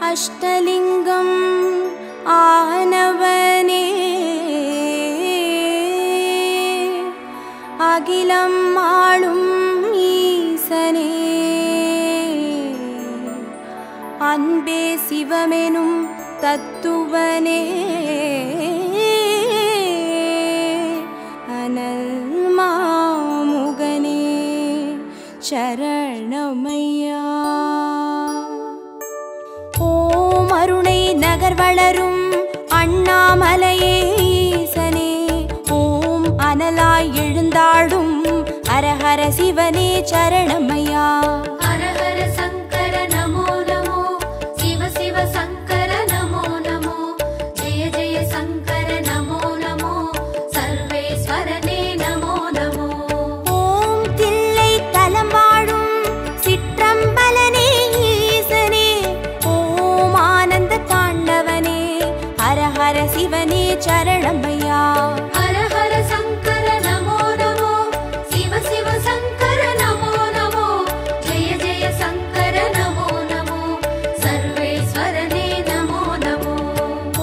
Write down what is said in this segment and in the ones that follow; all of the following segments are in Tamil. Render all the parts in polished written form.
அஷ்டலிங்கம் ஆனவனே அகிலம் ஆளும் ஈசனே அன்பே சிவமெனும் தத்துவனே அனல் மாமுகனே சரணமையா. ஓம் அருணை நகர் வளரும் அண்ணாமலையே ஈசனே ஓம் அனலாய் எழுந்தாடும் ஹரஹர சிவனே சரணமையா. ஹரஹர சங்கர நமோ நமோ சிவ சிவ சங்கர நமோ நமோ ஜெய ஜெய சங்கர நமோ நமோ சர்வேஸ்வரனே நமோ நமோ. ஓம் தில்லை தலம் வாழும் சிற்றம்பலனே ஈசனே ஓம் ஆனந்த தாண்டவனே ஹரஹர சிவனே சரணமையா. ஹரஹர சங்கர நமோ நமோ சிவ சிவ சங்கர நமோ நமோ ஜெய ஜெய சங்கர நமோ நமோ சர்வேஸ்வரனே நமோ நமோ.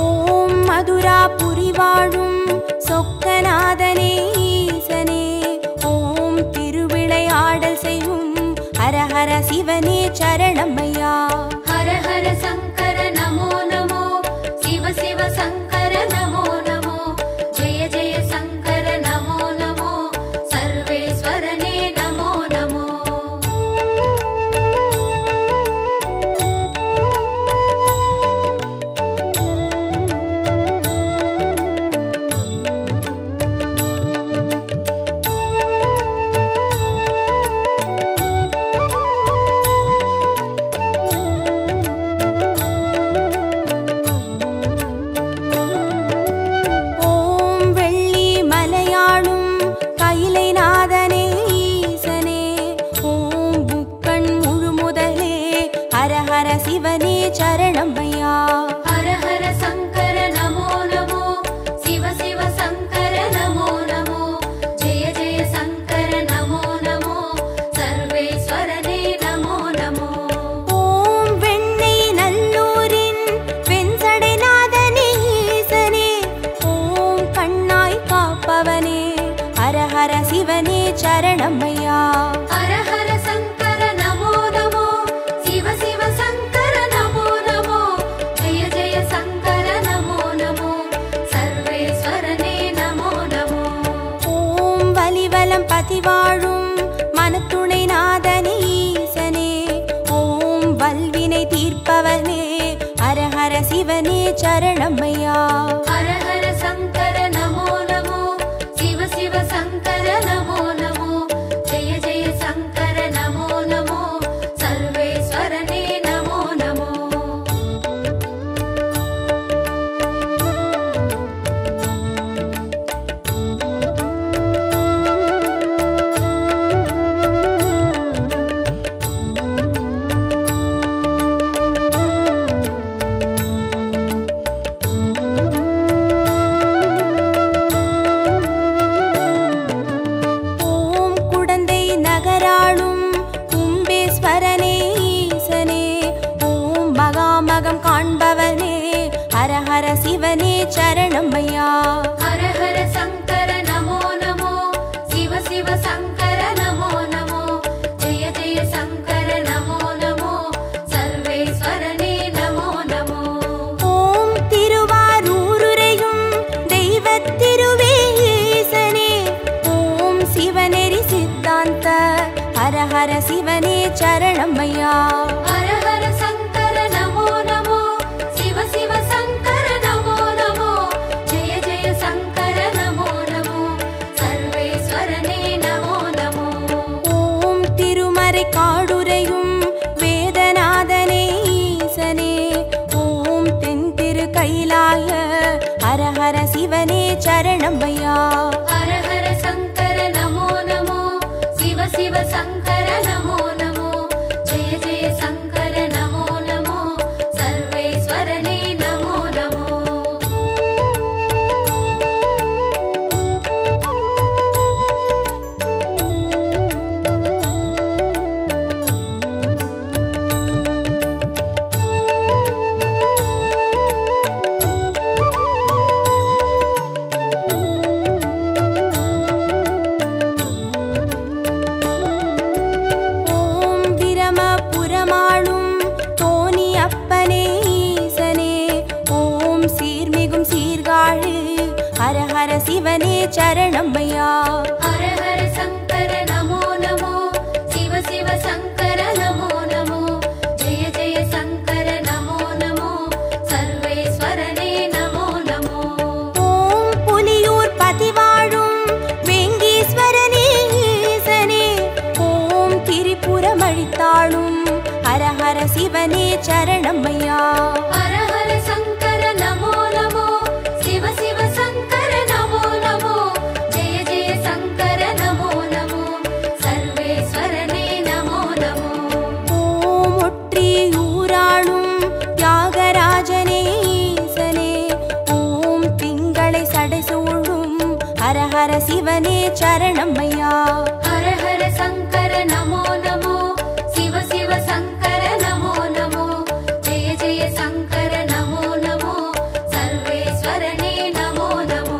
ஓம் மதுராபுரி வாழும் சொக்கநாதனே ஈசனே ஓம் திருவிளையாடல் செய்யும் ஹரஹர சிவனே சரணமையா. ஹரஹர சங்கர நமோ நமோ சிவ சிவ சங்கர நமோ நமோ ஜெய ஜெய சங்கர நமோ நமோ சர்வேஸ்வரனே நமோ நமோ. ஓம் வெள்ளி மலையாளும் கைலை நாதனே ஈசனே ஓம் புக்கண் முழுமுதலே ஹரஹர சிவனே சரணமையா. ஹரஹர சங்கர நமோ நமோ சிவ சிவ சங்கர நமோ நமோ ஜெய ஜெய சங்கர நமோ நமோ சர்வேஸ்வரனே நமோ நமோ. ஓம் வெண்ணை நல்லூரின் வெண்சடைநாதனே ஈசனே ஓம் கண்ணாய் காப்பவனே ஹரஹர சிவனே சரணமையா. ஹரஹர சங்கர நமோ நமோ சிவ சிவ சங்கர நமோ நமோ ஜெய ஜெய சங்கர நமோ நமோ சர்வேஸ்வரனே நமோ நமோ. ஓம் வலிவலம் பதிவாழும் மனத்துணை நாதனே ஈசனே ஓம் வல்வினை தீர்ப்பவனே ஹரஹர சிவனே சரணமையா. ஹரஹர சங்கர நமோ நமோ சிவ சிவ சங்கர நமோ நமோ ஜெய ஜெய சங்கர நமோ நமோ சர்வேஸ்வரனே நமோ நமோ. ஓம் குடந்தை நகராளும் கும்பேஸ்வரனே ஈசனே ஓம் மகாமகம் காண்பவனே ஹரஹர சிவனே சரணமையா. ஹரஹர சங்கர நமோ நமோ சிவ சிவ சங்கர நமோ நமோ ஜெய ஜெய சங்கர நமோ நமோ சர்வேஸ்வரனே நமோ நமோ. ஓம் திருவாரூருரையும் தெய்வத் திருவே ஈசனே ஓம் சிவநெறி சித்தாந்த ஹரஹர சிவனே சரணமையா. ஹரஹர சங்கர நமோ நமோ சிவ சிவ சங்கர நமோ நமோ ஜெய ஜெய சங்கர நமோ நமோ சர்வேஸ்வரனே நமோ நமோ. ஓம் திருமறை காடுரையும் வேதநாதனே ஈசனே ஓம் தென் திரு கைலாய ஹரஹர சிவனே சரணமையா. ஹரஹர சங்கர நமோ நமோ சிவ சிவ சங்கர நமோ நமோ ஜெய ஜெய சங்கர நமோ நமோ சர்வேஸ்வரனே நமோ நமோ. சரணமையா. ஹர ஹர சங்கர நமோ நமோ, சிவ சிவ சங்கர நமோ நமோ, ஜெய ஜெய சங்கர நமோ நமோ, சர்வேஸ்வரனே நமோ நமோ. ஓம் புலியூர் பதிவாழும் வேங்கீஸ்வரனே ஈசனே, ஓம் திரிபுரம் அழித்தாளும் ஹர ஹர சிவனே சரணமையா. ஹர ஹர சங்கர நமோ நமோ, சிவ சிவ சங்கர நமோ நமோ, ஜெய ஜெய சங்கர நமோ நமோ, சர்வேஸ்வரனே நமோ நமோ. ஓம் ஒற்றியூராளும் தியாகராஜனே ஈசனே, ஓம் திங்களை சடைசூழும் ஹர ஹர சிவனே சரணமையா. ஹர ஹர சங்கர நமோ நமோ, சிவ சிவ சங்கர நமோ நமோ, ஜெய ஜெய சங்கர நமோ நமோ, சர்வேஸ்வரனே நமோ நமோ.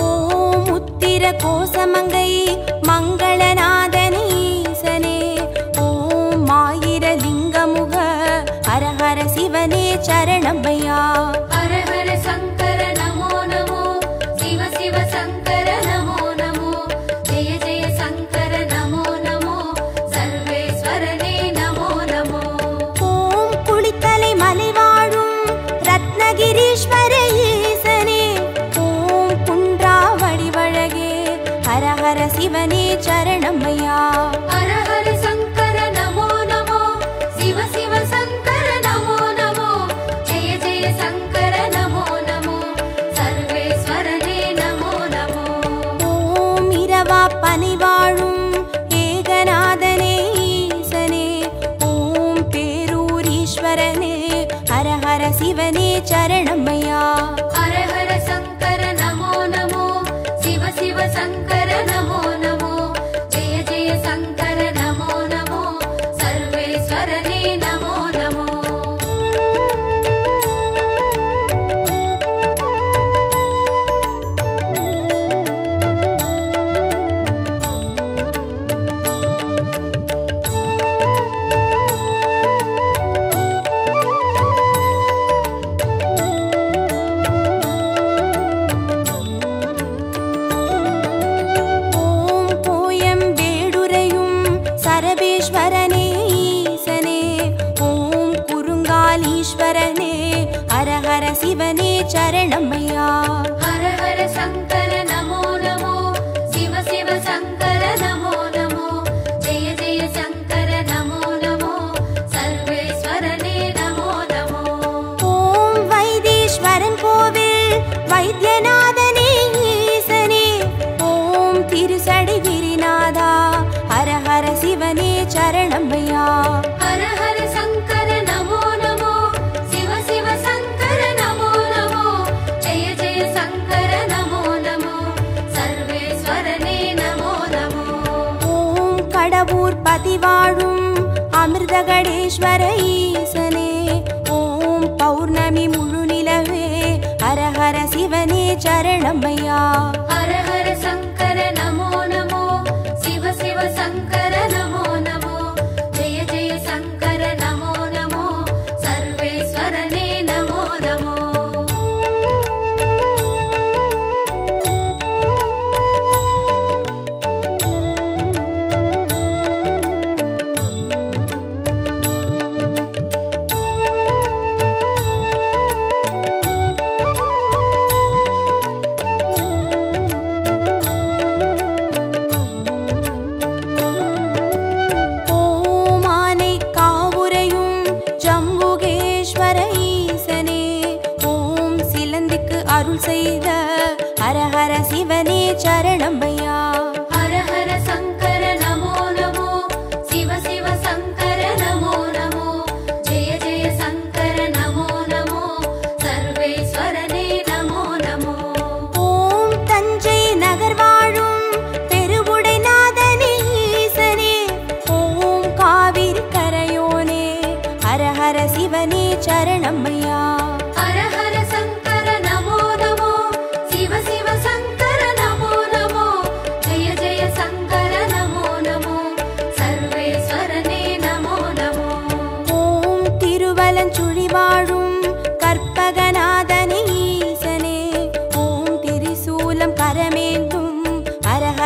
ஓம் உத்திர கோசமங்கை மங்களநாதனே ஈசனே, ஓம் ஆயிர லிங்கமுக ஹர ஹர சிவனே சரணமையா. ஹர ஹர சங்கர நமோ நமோ, சிவ சிவ சங்கர நமோ நமோ, ஜெய ஜெய சங்கர நமோ நமோ, சர்வேஸ்வரனே நமோ நமோ. ஓம் குளித்தலை மலை வாழும் ரத்னகிரீஸ்வர ஈசனே, ஓம் குன்றா வடிவழகே ஹர ஹர சிவனே சரணமையா. ஹர ஹர சங்கர நமோ நமோ, சிவ சிவ சங்கர நமோ நமோ, ஜெய ஜெய சங்கர நமோ நமோ, சர்வேஸ்வரனே நமோ நமோ. ஓம் இரவா பனி வாழும் ஏகநாதனே ஈசனே, ஓம் பேரூரீஸ்வரனே ஹர ஹர சிவனே சரணமையா. ஹர ஹர சங்கர நமோ நமோ, சிவ சிவ சங்கர நமோ நமோ, ஜெய ஜெய சங்கர நமோ நமோ, சர்வேஸ்வரனே நமோ நமோ. ஓம் கோயம்பேடுரையும் சரபேஸ்வரனே ஈசனே, ஓம் குறுங்காலீஸ்வரனே ஹர ஹர சிவனே சரணமையா. ஹர ஹர சங்கர நமோ நமோ, சிவ சிவ சங்கர நமோ நமோ, ஜெய ஜெய சங்கர நமோ நமோ, சர்வேஸ்வரனே நமோ நமோ. ஓம் வைத்தீஸ்வரன் கோவில் வைத்தியநாதனே ஈசனே, ஓம் திருசடை விரிநாதா ஹர ஹர சிவனே சரணமையா. ஹர ஹர சங்கர நமோ நமோ, சிவ சிவ சங்கர நமோ நமோ, ஜெய ஜெய சங்கர நமோ நமோ, சர்வேஸ்வரனே நமோ நமோ. ஓம் கடவுர் பதிவாழும் அமிர்தகடேஸ்வர ஈசனே, ஓம் பௌர்ணமி முழு நிலவே ஹர ஹர சிவனே சரணமையா. ஹர ஹர சங்கர நமோ நமோ, சிவ சிவ சங்கர நமோ நமோ, ஜெய ஜெய சங்கர நமோ நமோ, சர்வேஸ்வரனே நமோ நமோ. ஓம் ஆனை காவுரையும் ஜம்புகேஸ்வர ஈசனே, ஓம் சிலந்திக்கு அருள் செய்த ஹர ஹர சிவனே சரணமையா. ஹர ஹர சங்கர நமோ நமோ, சிவ சிவ சங்கர நமோ நமோ, ஜெய ஜெய சங்கர நமோ நமோ, சர்வேஸ்வரனே நமோ நமோ. ஓம் தஞ்சை நகர் வாழும் பெருவுடைநாதனே ஈசனே, ஓம் காவிரி கரையோனே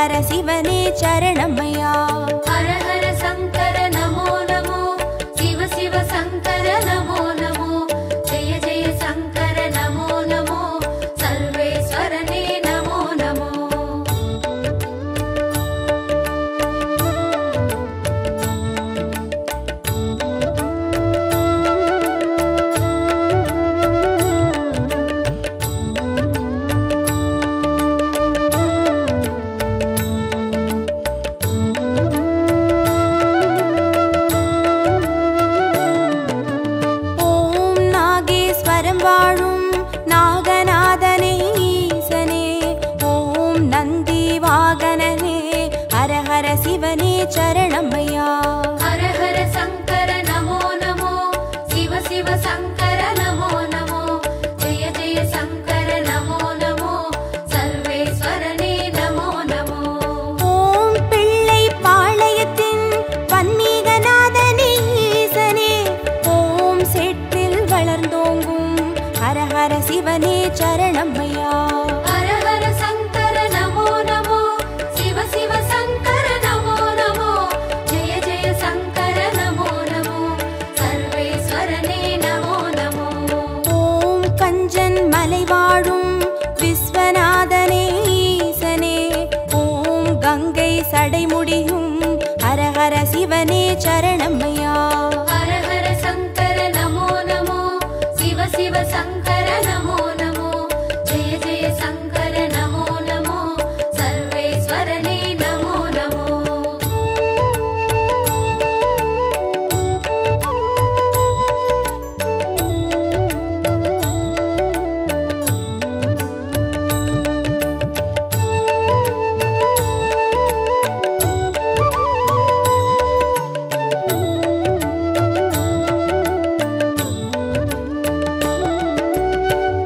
ஹர சிவனே சரணமையா. ஹர ஹர சங்கர நமோ நமோ, சிவ சிவ சங்கர நமோ நமோ, ஜெய ஜெய சங்கர நமோ நமோ, சர்வேஸ்வரனே நமோ நமோ. வாழும் நாகநாதனே ஈசனே, ஓம் நந்தி வாகனனே, ஹர ஹர சிவனே சரணமையா. ஹர ஹர சங்கர நமோ நமோ, சிவ சிவ சங்கர நமோ நமோ, ஜெய ஜெய சங்கர நமோ நமோ, சர்வேஸ்வரனே நமோ நமோ. ஓம் பிள்ளை பாளையத்தின் பன்மீகநாதனே ஈசனே, ஓம் செட்டில் வளர்ந்தோங்கும் ஹர ஹர சிவனே சரணமையா. ஹர ஹர சங்கர நமோ நமோ, சிவ சிவ சங்கர நமோ நமோ, ஜெய ஜெய சங்கர நமோ நமோ, சர்வேஸ்வரனே நமோ நமோ. ஓம் கஞ்சன் மலை வாழும் விஸ்வநாதனே ஈசனே, ஓம் கங்கை சடைமுடியும் ஹர ஹர சிவனே சரணமையா. ஹர ஹர சங்கர நமோ நமோ, சிவ சிவ சங்கர நமோ நமோ, ஜெய ஜெய சங்கர நமோ நமோ, சர்வேஸ்வரனே நமோ நமோ.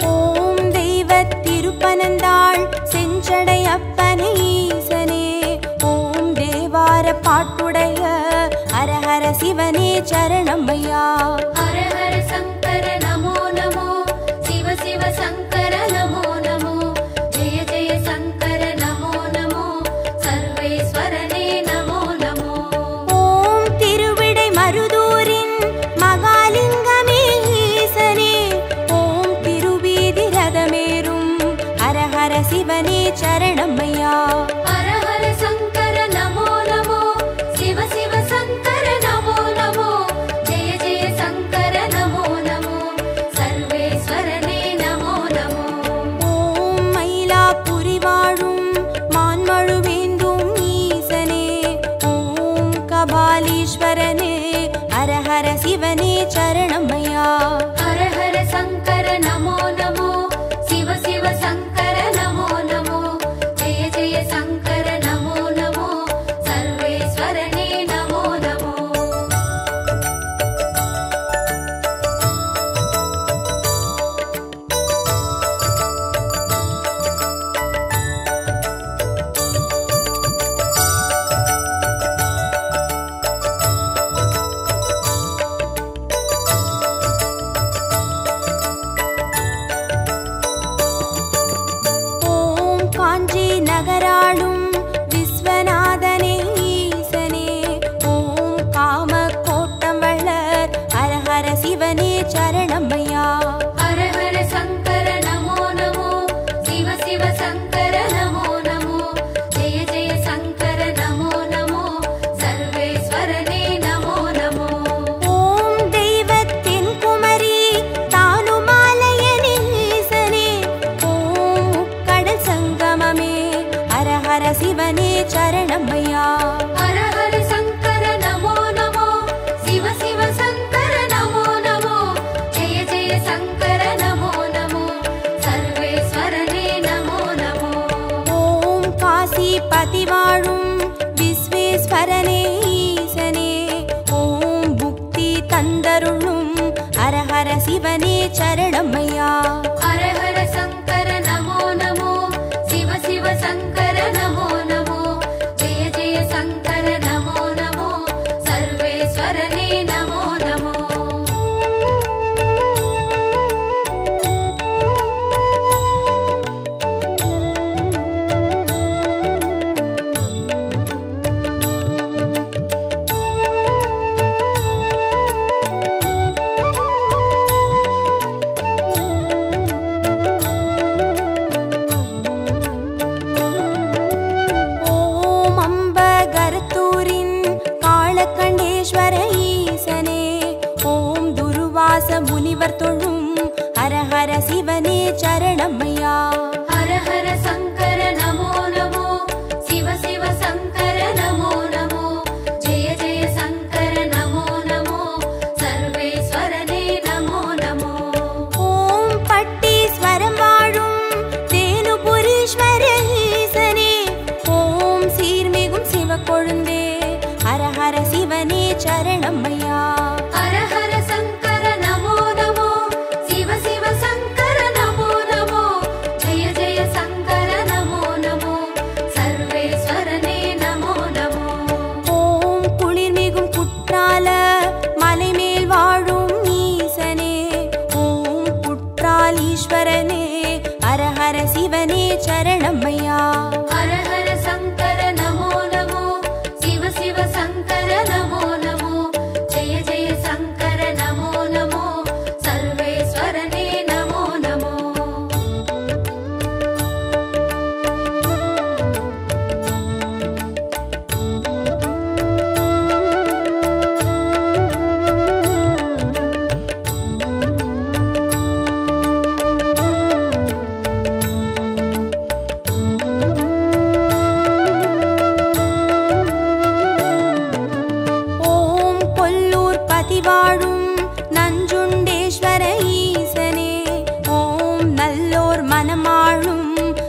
ஓம் தெய்வத் திருப்பனந்தாள் செஞ்சடை அப்பனே ஈசனே, ஓம் தேவார பாட்டுடைய ஹர ஹர சிவனே சரணமையா. ஹர ஹர சங்கர நமோ நமோ, சிவ சிவ சங்கர நமோ நமோ, ஜெய ஜெய சங்கர நமோ நமோ, சர்வேஸ்வரனே நமோ நமோ. ஓம் திருவிடை மருதூரின் மகாலிங்கமே ஈசனே, ஓம் திருவீதி ரதமேறும் ஹர ஹர சிவனே சரணமையா. ஹர ஹர சங்கர நமோ நமோ, சிவ சிவ சங்கர நமோ நமோ, ஜெய ஜெய சங்கர நமோ நமோ, சர்வேஸ்வரனே நமோ நமோ. ஓம் மயிலாப்புரி வாழும் மான்மழுவேந்தும் ஈசனே, ஓம் கபாலீஸ்வரனே, ஹர ஹர சிவனே சரணமையா. ஹர ஹர சங்கர நமோ நமோ, சிவ சிவ சங்கர நமோ நமோ, ஜெய ஜெய சங்கர நமோ நமோ, சர்வேஸ்வரனே நமோ நமோ. ஓம் காஞ்சி நகராளும் விஸ்வநாதனே ஈசனே, ஓம் காம கோட்டம் வளர் ஹர ஹர சிவனே சரணமையா. ஹர ஹர சங்கர நமோ நமோ, சிவ சிவ சங்கர நமோ நமோ, ஜெய ஜெய சங்கர நமோ நமோ, சர்வேஸ்வரனே நமோ நமோ. ஓம் தெய்வத்தின் குமரி தானுமாலயனே ஈசனே, ஓம் முக்கடல் சங்கமமே ஹர ஹர சிவனே சரணமையா. ஹர ஹர சங்கர நமோ நமோ, சிவ சிவ சங்கர நமோ நமோ, ஜெய ஜெய சங்கர நமோ நமோ, சர்வேஸ்வரனே நமோ நமோ. ஓம் காசி பதி வாழும் விஸ்வேஸ்வரனே ஈசனே, ஓம் புக்தி தந்தருளும் ஹர ஹர சிவனே சரணமையா. ஹர ஹர சங்கர நமோ நமோ, சிவ சிவ சங்கர நமோ நமோ, ஜெய ஜெய சங்கர நமோ நமோ, சர்வேஸ்வரனே நமோ நமோ. தேவர் தொழும் ஹரஹர சிவனே சரணமையா. ஹர ஹர சங்கர நமோ நமோ, சிவ சிவ சங்கர நமோ நமோ, ஜெய ஜெய சங்கர நமோ நமோ, சர்வேஸ்வரனே நமோ நமோ. ஓம் பட்டீஸ்வரம் வாழும் தேனுபுரீஸ்வர ஈசனே, ஓம் சீர்மிகும் சிவக்கொழுந்தே ஹரஹர சிவனே சரணமையா. ஹர ஹர சங்கர நமோ நமோ, சிவ சிவ சங்கர நமோ நமோ, ஜெய ஜெய சங்கர நமோ நமோ, சர்வேஸ்வரனே நமோ நமோ. ஓம் குளிர்மிகும் குற்றால மலைமேல் வாழும் ஈசனே, ஓம் குற்றால் ஈஸ்வரனே ஹரஹர சிவனே சரணமையா. ஹர ஹர சங்கர நமோ நமோ, சிவ சிவ சங்கர நமோ நமோ, ஜெய ஜெய சங்கர நமோ நமோ, சர்வேஸ்வரனே நமோ நமோ. ஓம் கொல்லூர் பதிவாழும் நஞ்சுண்டேஸ்வர ஈசனே, ஓம் நல்லோர் மனமாளும்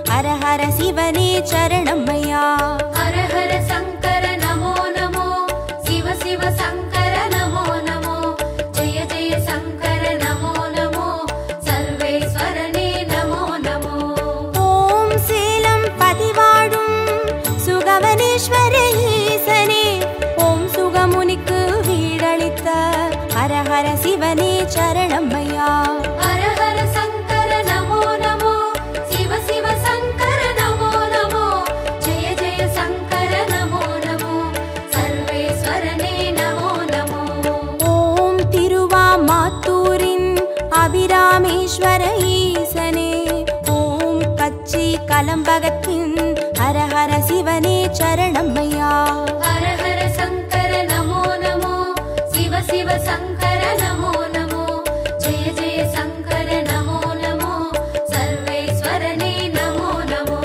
ஹரஹர சிவனே சரணமையா. ஹர ஹர சங்கர நமோ நமோ, சிவ சிவ சங்கர நமோ நமோ, ஜெய ஜெய சங்கர நமோ நமோ, சர்வேஸ்வரனே நமோ நமோ. ஓம் சேலம் பதிவாழும் சுகவனேஸ்வர ஈசனே, ஓம் சுகமுனிக்கு வீடளித்த ஹரஹர சிவனே சரணமையா. ஹர ஹர சங்கர நமோ நமோ, சிவ சிவ சங்கர நமோ நமோ, ஜெய ஜெய சங்கர நமோ நமோ, சர்வேஸ்வரனே நமோ நமோ. ஓம் திருவாமாத்தூரின் அபிராமேஸ்வர ஈசனே, ஓம் கச்சி கலம்பகத்தின் ஹரஹர சிவனே சரணமையா. ஹர ஹர சங்கர நமோ நமோ, சிவ சிவ சங்கர நமோ நமோ, ஜெய ஜெய சங்கர நமோ நமோ, சர்வேஸ்வரனே நமோ நமோ.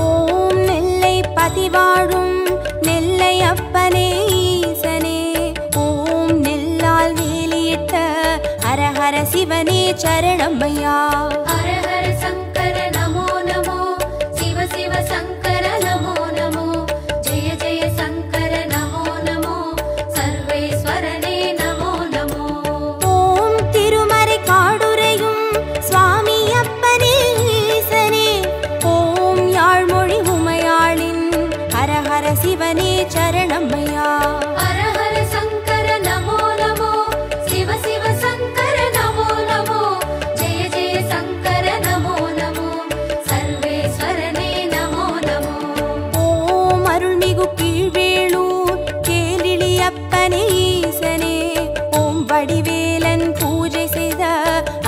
ஓம் நெல்லை பதிவாழும் நெல்லை அப்பனே ஈசனே, ஓம் நெல்லால் வேலியிட்ட ஹரஹர சிவனே சரணமையா. ஹர ஹர சங்கர நமோ நமோ, சிவ சிவ சங்கர நமோ நமோ, ஜெய ஜெய சங்கர நமோ நமோ, சர்வேஸ்வரனே நமோ நமோ. ஓம் திருமறை காடுரையும் சுவாமி அப்பனே ஈசனே, ஓம் யாழ்மொழி உமையாளின் ஹரஹர சிவனே சரணமையா. ஹர ஹர சங்கர நமோ நமோ, சிவ சிவ சங்கர நமோ நமோ, ஜெய ஜெய சங்கர நமோ நமோ, சர்வேஸ்வரனே நமோ நமோ. ஓம் அருள்மிகு கீழ்வேளூர் கேளிலி அப்பனே ஈசனே, ஓம் வடிவேலன் பூஜை செய்த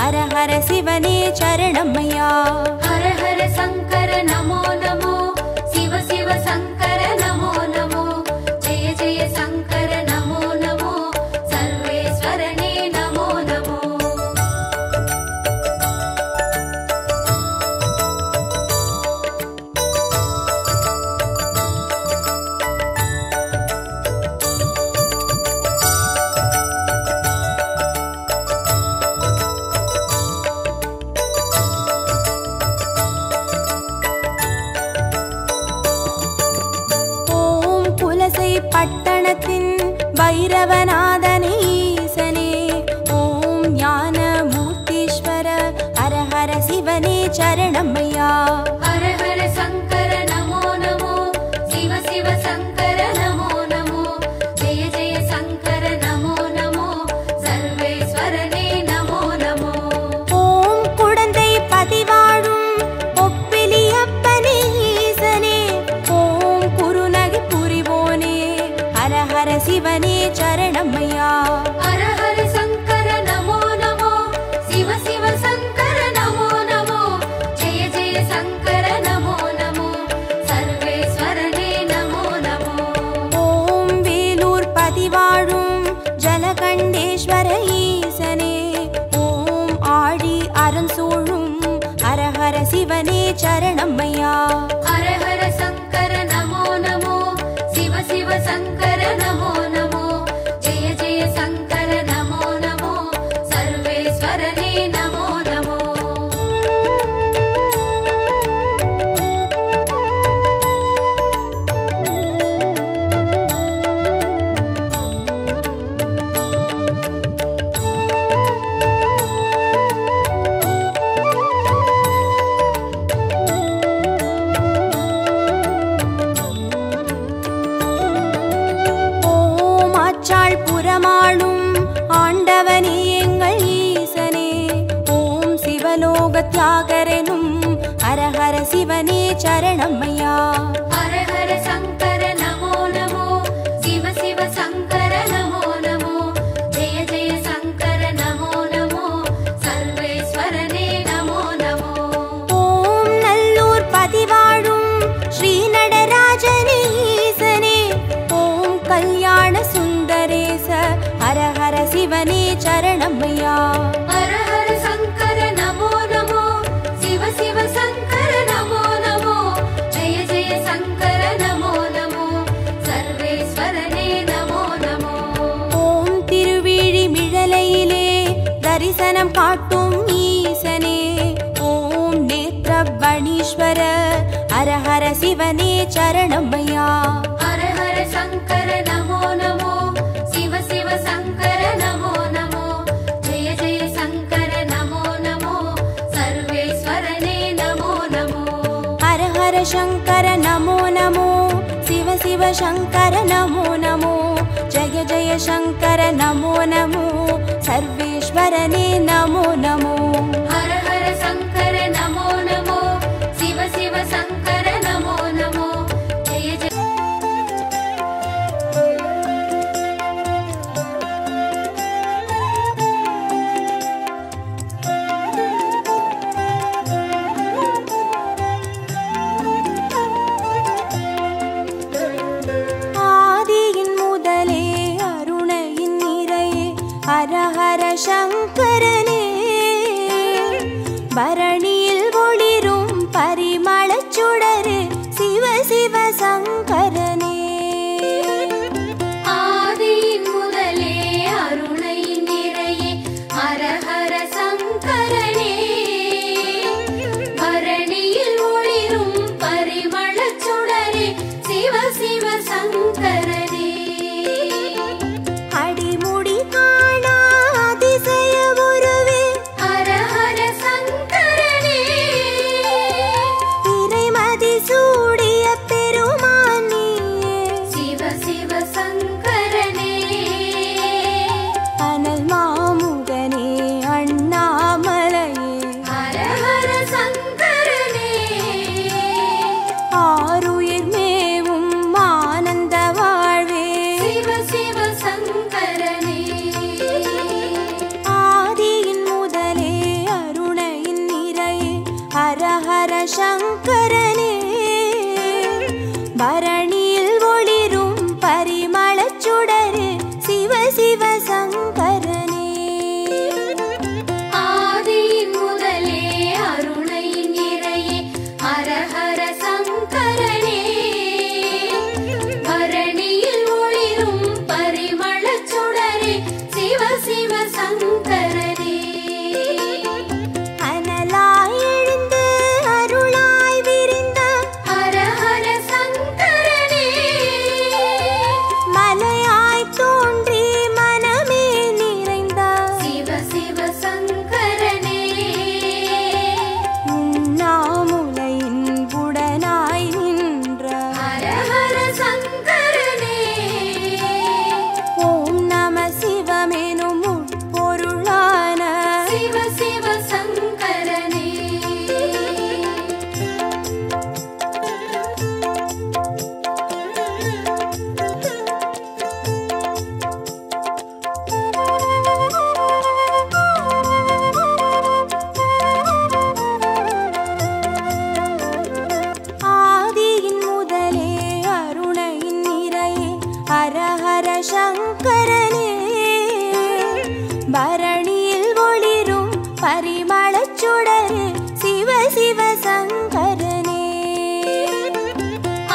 ஹரஹர சிவனே சரணமையா. ஹர ஹர சங்கர நமோ நமோ, சிவ சிவ சங்கர நமோ நமோ, ஜெய ஜெய சங்கர நமோ நமோ, சர்வேஸ்வரனே நமோ நமோ. சரணமையா. ஹர ஹர சங்கர நமோ நமோ, சிவ சிவ சங்கர நமோ நமோ, ஜெய ஜெய சங்கர நமோ நமோ, சர்வேஸ்வரனே நமோ நமோ. ஓம் வேலூர் பதிவாழும் ஜலகண்டேஸ்வர ஈசனே, ஓம் ஆழி அரண் சூழும் ஹர ஹர சிவனே சரணமையா. ஹர ஹர சங்கர நமோ நமோ, சிவ சிவ சங்கர நமோ நமோ, ஜெய ஜெய சங்கர நமோ நமோ, சர்வேஸ்வரனே நமோ நமோ. ஓம் ஆச்சாள் புறமாளும் ஆண்டவனே எங்கள் ஈசனே, ஓம் சிவலோக தியாகரனும் ஹர ஹர சிவனே சரணமையா. ஹர ஹர சங்கர நமோ நமோ, சிவ சிவ சங்கர நமோ நமோ, ஜெய ஜெய சங்கர நமோ நமோ, சர்வேஸ்வரனே நமோ நமோ. ஓம் நல்லூர் பதிவாழும் ஸ்ரீ நடராஜனே ஈசனே, ஓம் கல்யாண சுந்தரேச ஹர ஹர சிவனே சரணமையா. ஹர ஹர சங்கர நமோ நமோ, சிவ சிவ சங்கர நமோ நமோ, ஜெய ஜெய சங்கர நமோ நமோ, சர்வேஸ்வரனே நமோ நமோ. ஓம் திருவிழி மிழலையிலே தரிசனம் காட்டும் ஈசனே, ஓம் நேத்ரபணீஸ்வர ஹர ஹர சிவனே சரணமையா. ஹர ஹர சங்கர நமோ நமோ, சிவ சிவ சங்கர நமோ நமோ, ஜெய ஜெய சங்கர நமோ நமோ, சர்வேஸ்வரனே நமோ நமோ. ஹர ஹர சங்கர நமோ நமோ, சிவ சிவ சங்கர நமோ நமோ, ஜெய ஜெய சங்கர நமோ நமோ, சர்வேஸ்வரனே நமோ நமோ. ஹர ஹர சங்கர நமோ நமோ, சிவ சிவ சங்கர நமோ நமோ, ஜெய ஜெய. ஆதியின் முதலே அருணையின் நிறையே ஹர ஹர சங்கரனே, பரணியில் ஒளிரும் பரிமளச் சுடரே சிவ சிவ சங்கரனே. ஆதியின் முதலே அருணை நிறையே ஹர ஹர சங்கரனே, பரணியில் ஒளிரும் பரிமளச் சுடரே சிவ சிவ சங்கரனே. அடிமுடி காணா அதிசய உருவே ஹர ஹர சங்கரனே, பரணியில் ஒளிரும் பரிமளச் சுடரே சிவ சிவ சங்கரனே.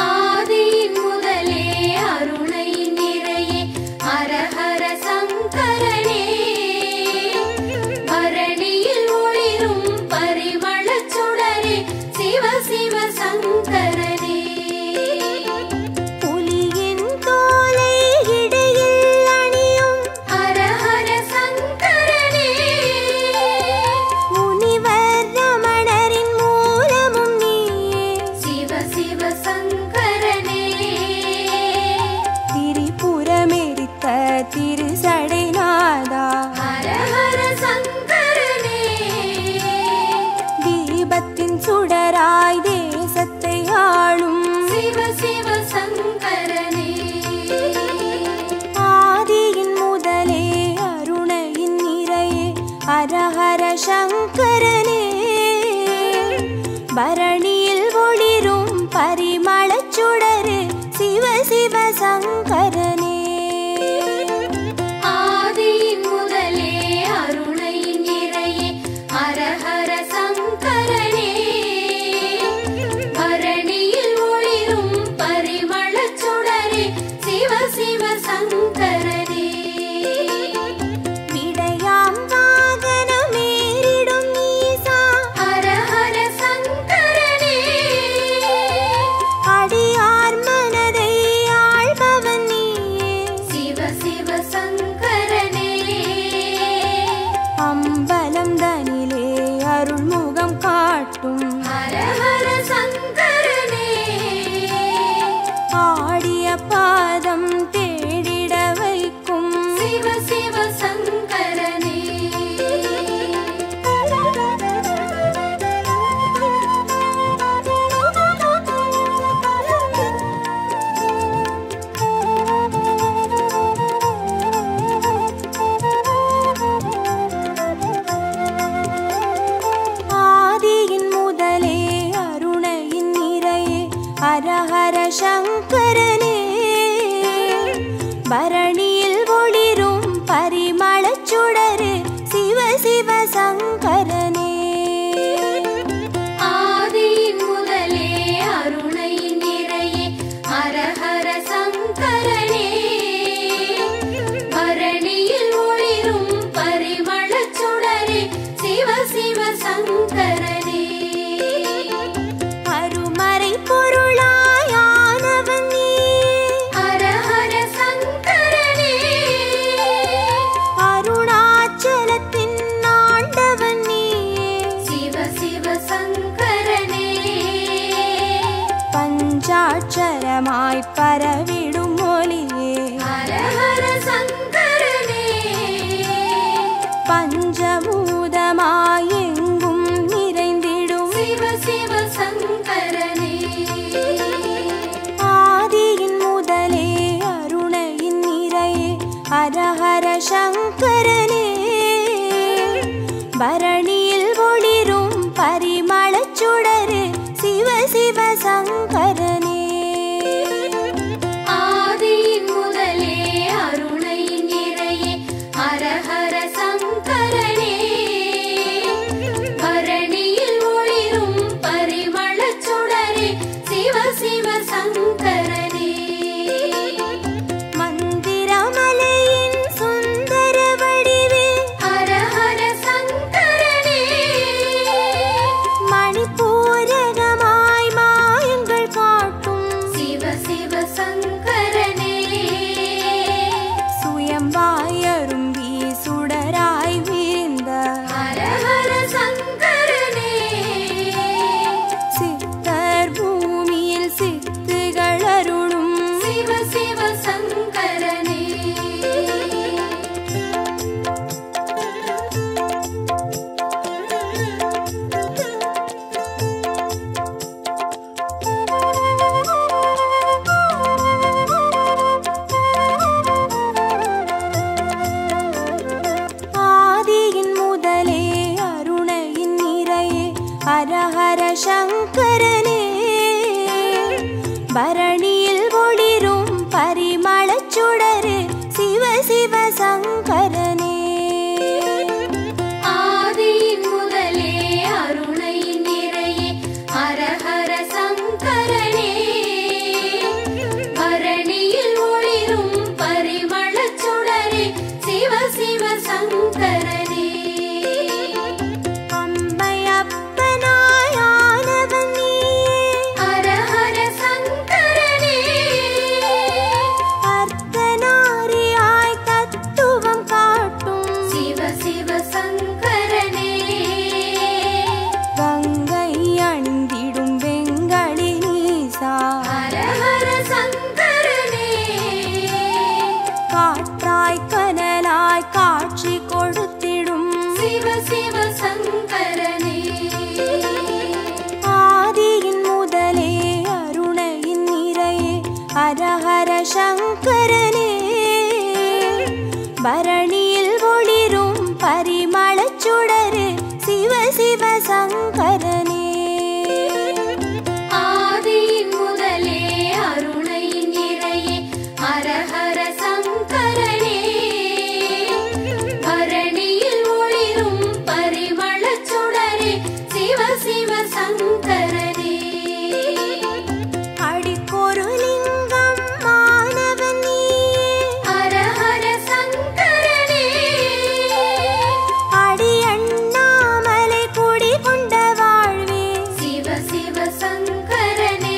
ஆதியின் முதலே அருணை நிறையே ஹர ஹர சங்கரனே. பரணியில் ஒளிரும் பரிமளச் சுடரே சிவ சிவ சங்கரனே. புலியின் தோலை இடையில் அணியும் ஹர ஹர சங்கரனே. முனிவர் ரமணரின் மூலமும் நீயே சிவ சிவ சங்கரனே. திரிபுரமெரித்த திருசடைநாதா ஹர ஹர சங்கரனே. தீபத்தின் சுடராய் தேசத்தை ஆளும் சிவ சிவ சங்கரனே. ஆதியின் முதலே அருணையின் நிறையே ஹர ஹர சங்கரனே. பரணியில் ஒளிரும் பரிமளச் சுடரே சிவ சிவ சங்கரனே. ஆதியின் முதலே அருணை நிறையே ஹர ஹர சங்கரனே. பரணியில் ஒளிரும் பரிமளச் சுடரே சிவ சிவ சங்கரனே. விடையாம் வாகனமேறிடும் ஈசா ஹர ஹர சங்கரனே. அடியார் மனதை ஆள்பவன் நீயே சிவ சிவ சங்கரனே. அம்பலம் தனிலே அருள்முகம் காட்டும் ஹர ஹர சங்கரனே. ஆடிய பாதம் தேடிட வைக்கும் சிவ சிவ சங்கரனே. ஆதியின் முதலே அருணையின் நிறையே ஹர ஹர சங்கரனே. பரணியில் ஒளிரும் பரிமளச் சுடரே சிவ சிவ சங்கரனே. ஆதியின் முதலே அருணை நிறையே ஹர ஹர சங்கரனே. பரணியில் ஒளிரும் பரிமளச் சுடரே சிவ சிவ சங்கரனே. அருமறை பொருளாயானவன் நீயே ஹர ஹர சங்கரனே. அருணாச்சலத்தின் ஆண்டவன் நீயே சிவ சிவ சங்கரனே. பஞ்சாட்சரமாய் பரவிடும் ஒளியே ஹர ஹர சங்கரனே. பஞ்சபூதமாய் எங்கும் நிறைந்திடும் சிவ சிவ சங்கரனே. ஆதியின் முதலே அருணையின் நிறையே ஹர ஹர சங்கரனே. பரணியில் ஒளிரும் பரிமளச் சுடரே சிவ சிவ சங்கரனே. ஆதியின் முதலே அருணை நிறையே ஹர ஹர சங்கரனே. பரணியில் ஒளிரும் பரிமளச் சுடரே சிவ சிவ சங்கரனே. மந்திரமலையின் சுந்தர வடிவே ஹர ஹர சங்கரனே. மணிப்பூரகமாய் மாயங்கள் காட்டும் சிவ சிவ சங்கரனே. சுயம்பாயரும்பி பரணியில் ஒளிரும் பரிமளச் சுடரு சிவ சிவ சங்கரனே. ஆதியின் முதலே அருணையின் நிறையே ஹர ஹர சங்கரனே. பரணியில் ஒளிரும் பரிமளச் சுடரே சிவ சிவ சங்கரனே. அடிக்கொரு லிங்கம் மானவன் நீயே ஹர ஹர சங்கரனே. அடி அண்ணாமலை குடி கொண்ட வாழ்வே சிவ சிவ சங்கரனே.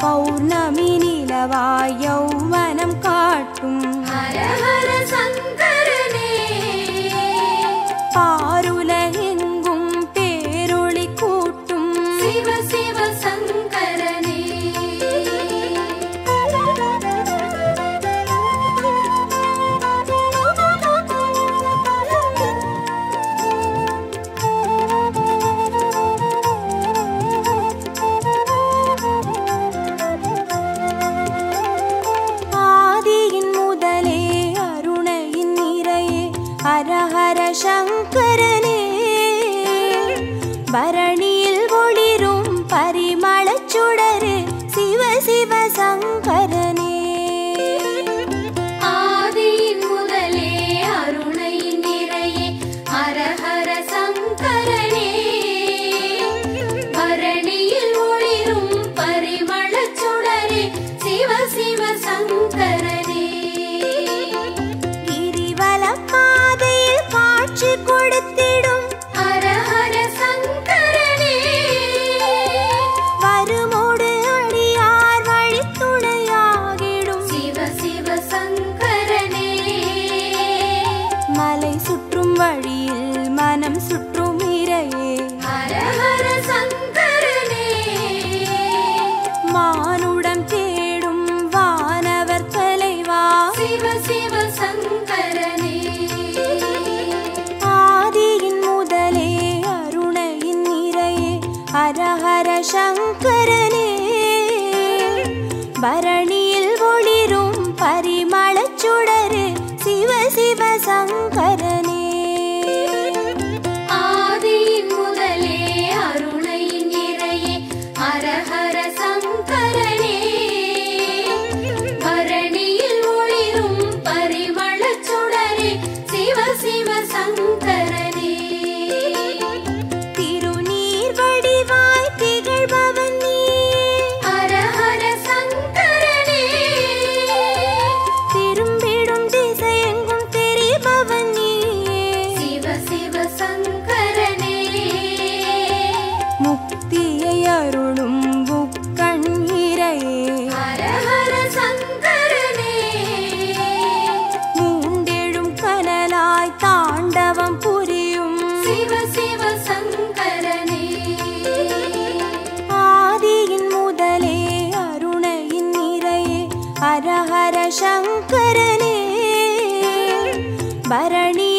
பௌர்ணமி நிலவாய் யௌவனம் காட்டும் ஹர ஹர சங்கரனே. பாருலகெங்கும் பேரொளி கூட்டும் சிவ சிவ சங்கரனே. ஆதியின் முதலே அருணையின் நிறையே ஹர ஹர சங்கரனே. பரணியில் ஒளிரும் பரிமளச் சுடரு சிவ சிவ சங்கரனே. ஆதியின் முதலே அருணையின் நிறையே ஹர ஹர சங்கரனே. பரணியில் ஒளிரும் பரிமளச் சுடரே சிவ சிவ சங்கரனே. கிரிவலம் பாதையில் காட்சி கொடுத்திடும் ஹர ஹர சங்கரனே. வருமோடு அடியார் வழித்துணையாகிடும் சிவ சிவ சங்கரனே. மலை சுற்றும் வழியில் மனம் சுற்றும் இறையே ஹர ஹர சங்கரனே. மானுடம் தேடும் வானவர் தலைவா சிவ சிவ சங்கரனே. ஆதியின் முதலே அருணையின் நிறையே ஹர ஹர சங்கரனே. பரணியில் ஒளிரும் பரிமளச் சுடரு சிவ சிவ சங்கரனே. ஆதியின் முதலே அருணையின் நிறையே ஹர ஹர சங்கரனே. பரணியில் ஒளிரும் பரிமளச் சுடரே சிவ சிவ சங்கரனே. திருநீர் வடிவாய் திகழ்பவன் நீயே ஹர ஹர சங்கரனே. திரும்பிடும் திசையெங்கும் தெரிபவன் நீயே சிவ சிவ சங்கரனே. முக்தியை அருளும் புக்கண் இறையே ஹர ஹர சங்கரனே. மூண்டெழும் கனலாய் தாண்டவம் புரியும் சிவ சிவ சங்கரனே. ஆதியின் முதலே அருணையின் நிறையே ஹர ஹர சங்கரனே. பரணி